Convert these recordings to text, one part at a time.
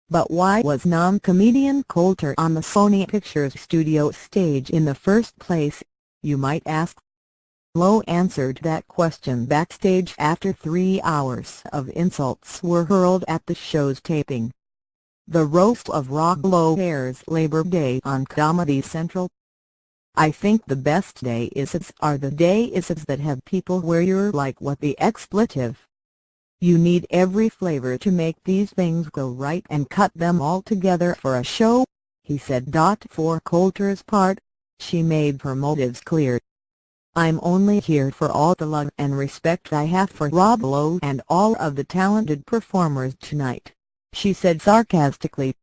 But why was comedian Coulter on the Sony Pictures studio stage in the first place, you might ask? Lowe answered that question backstage after 3 hours of insults were hurled at the show's taping. The Roast of Rob Lowe airs Labor Day on Comedy Central. "I think the best day-isms are the day-isms that have people where you're like what the expletive. You need every flavor to make these things go right and cut them all together for a show," he said. For Coulter's part, she made her motives clear. "I'm only here for all the love and respect I have for Rob Lowe and all of the talented performers tonight," she said sarcastically.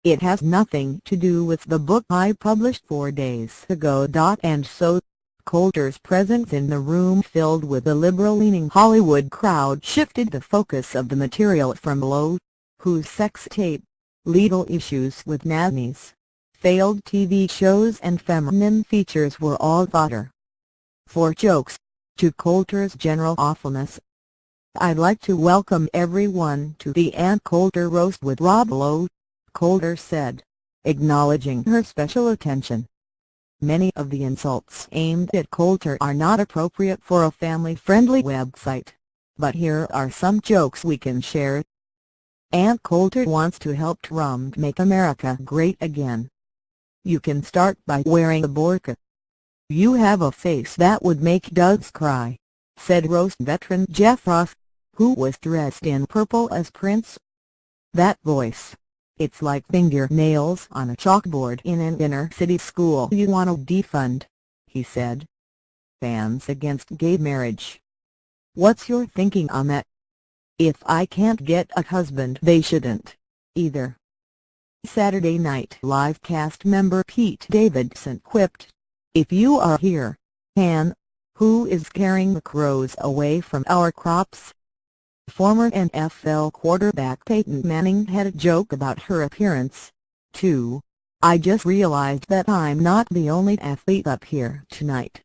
"It has nothing to do with the book I published 4 days ago." And so, Coulter's presence in the room filled with a liberal-leaning Hollywood crowd shifted the focus of the material from Lowe, whose sex tape, legal issues with nannies, failed TV shows and feminine features were all fodder for jokes, to Coulter's general awfulness. "I'd like to welcome everyone to the Coulter Roast with Rob Lowe," Coulter said, acknowledging her special attention. "Many of the insults aimed at Coulter are not appropriate for a family-friendly website, but here are some jokes we can share. Coulter wants to help Trump make America great again. You can start by wearing a burqa. You have a face that would make duds cry," said roast veteran Jeff Ross, who was dressed in purple as Prince. "That voice. It's like fingernails on a chalkboard in an inner-city school you want to defund," he said. "Fans against gay marriage. What's your thinking on that? If I can't get a husband they shouldn't, either." Saturday Night Live cast member Pete Davidson quipped, "If you are here, who is carrying the crows away from our crops?" Former NFL quarterback Peyton Manning had a joke about her appearance, too. "I just realized that I'm not the only athlete up here tonight.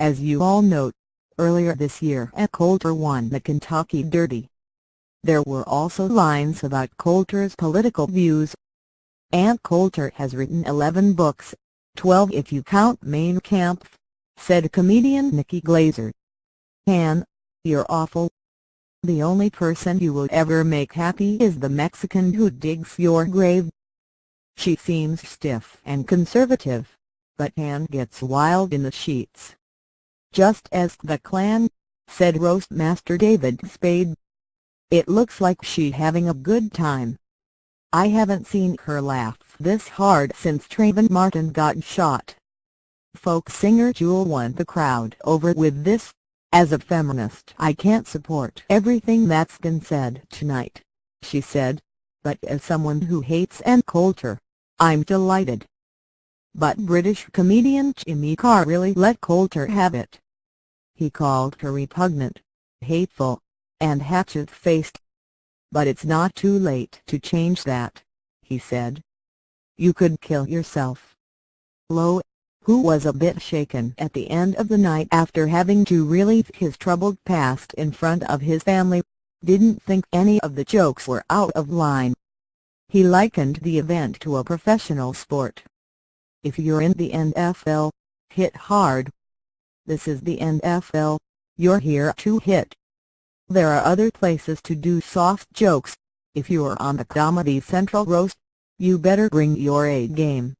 As you all know, earlier this year Coulter won the Kentucky Derby." There were also lines about Coulter's political views. Coulter has written 11 books, 12 if you count Mein Kampf, said comedian Nikki Glazer. "You're awful. The only person you will ever make happy is the Mexican who digs your grave." She seems stiff and conservative, but gets wild in the sheets. "Just as the Klan," said roast master David Spade. "It looks like she's having a good time. I haven't seen her laugh this hard since Trayvon Martin got shot." Folk singer Jewel won the crowd over with this, "As a feminist I can't support everything that's been said tonight," she said, "but as someone who hates Coulter, I'm delighted." But British comedian Jimmy Carr really let Coulter have it. He called her repugnant, hateful, and hatchet-faced. "But it's not too late to change that," he said. "You could kill yourself." Lowe, who was a bit shaken at the end of the night after having to relive his troubled past in front of his family, didn't think any of the jokes were out of line. He likened the event to a professional sport. "If you're in the NFL, hit hard. This is the NFL, you're here to hit. There are other places to do soft jokes. If you're on the Comedy Central roast, you better bring your A game."